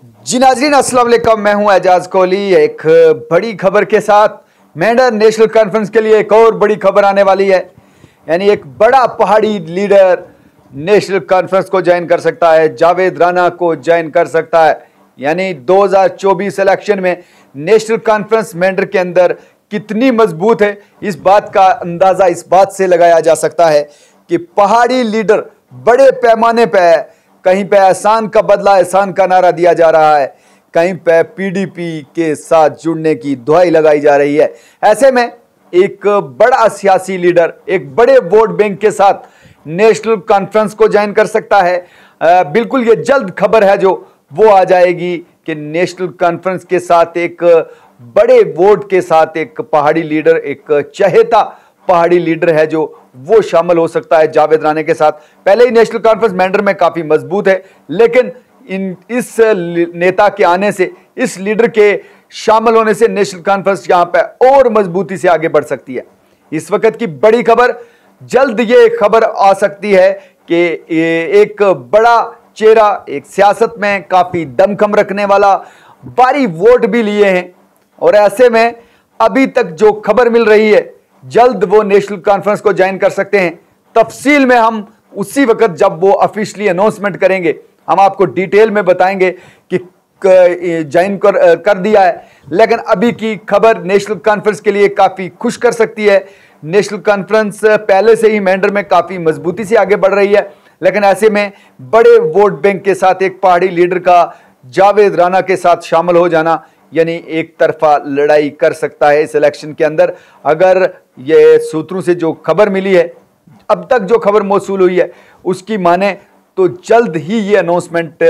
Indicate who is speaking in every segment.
Speaker 1: जी नाज़रीन अस्सलाम वालेकुम, मैं हूं एजाज कोहली। एक बड़ी खबर के साथ मेंढर नेशनल कॉन्फ्रेंस के लिए एक और बड़ी खबर आने वाली है। यानी एक बड़ा पहाड़ी लीडर नेशनल कॉन्फ्रेंस को ज्वाइन कर सकता है, जावेद राना को ज्वाइन कर सकता है। यानी 2024 इलेक्शन में नेशनल कॉन्फ्रेंस मेंढर के अंदर कितनी मजबूत है, इस बात का अंदाज़ा इस बात से लगाया जा सकता है कि पहाड़ी लीडर बड़े पैमाने पर है। कहीं पे एहसान का बदला एहसान का नारा दिया जा रहा है, कहीं पे पीडीपी के साथ जुड़ने की दुहाई लगाई जा रही है। ऐसे में एक बड़ा सियासी लीडर एक बड़े वोट बैंक के साथ नेशनल कॉन्फ्रेंस को ज्वाइन कर सकता है। बिल्कुल ये जल्द खबर है जो वो आ जाएगी कि नेशनल कॉन्फ्रेंस के साथ एक बड़े वोट के साथ एक पहाड़ी लीडर, एक चहेता पहाड़ी लीडर है जो वो शामिल हो सकता है जावेद राना के साथ। पहले ही नेशनल कॉन्फ्रेंस मेंढर में काफी मजबूत है, लेकिन इस नेता के आने से, इस लीडर के शामिल होने से नेशनल कॉन्फ्रेंस यहां पे और मजबूती से आगे बढ़ सकती है। इस वक्त की बड़ी खबर, जल्द ये खबर आ सकती है कि एक बड़ा चेहरा, एक सियासत में काफी दमखम रखने वाला, भारी वोट भी लिए हैं, और ऐसे में अभी तक जो खबर मिल रही है जल्द वो नेशनल कॉन्फ्रेंस को ज्वाइन कर सकते हैं। तफसील में हम उसी वक्त जब वो ऑफिशियली अनाउंसमेंट करेंगे हम आपको डिटेल में बताएंगे कि ज्वाइन कर दिया है। लेकिन अभी की खबर नेशनल कॉन्फ्रेंस के लिए काफ़ी खुश कर सकती है। नेशनल कॉन्फ्रेंस पहले से ही मेंढर में काफ़ी मजबूती से आगे बढ़ रही है, लेकिन ऐसे में बड़े वोट बैंक के साथ एक पहाड़ी लीडर का जावेद राना के साथ शामिल हो जाना यानी एक तरफा लड़ाई कर सकता है इस इलेक्शन के अंदर। अगर ये सूत्रों से जो खबर मिली है, अब तक जो खबर मौसूल हुई है उसकी माने तो जल्द ही ये अनाउंसमेंट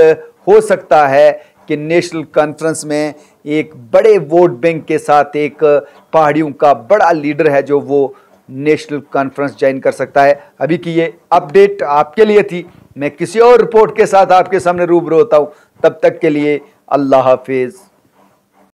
Speaker 1: हो सकता है कि नेशनल कॉन्फ्रेंस में एक बड़े वोट बैंक के साथ एक पहाड़ियों का बड़ा लीडर है जो वो नेशनल कॉन्फ्रेंस ज्वाइन कर सकता है। अभी की ये अपडेट आपके लिए थी। मैं किसी और रिपोर्ट के साथ आपके सामने रूबरू होता हूँ। तब तक के लिए अल्लाह हाफिज।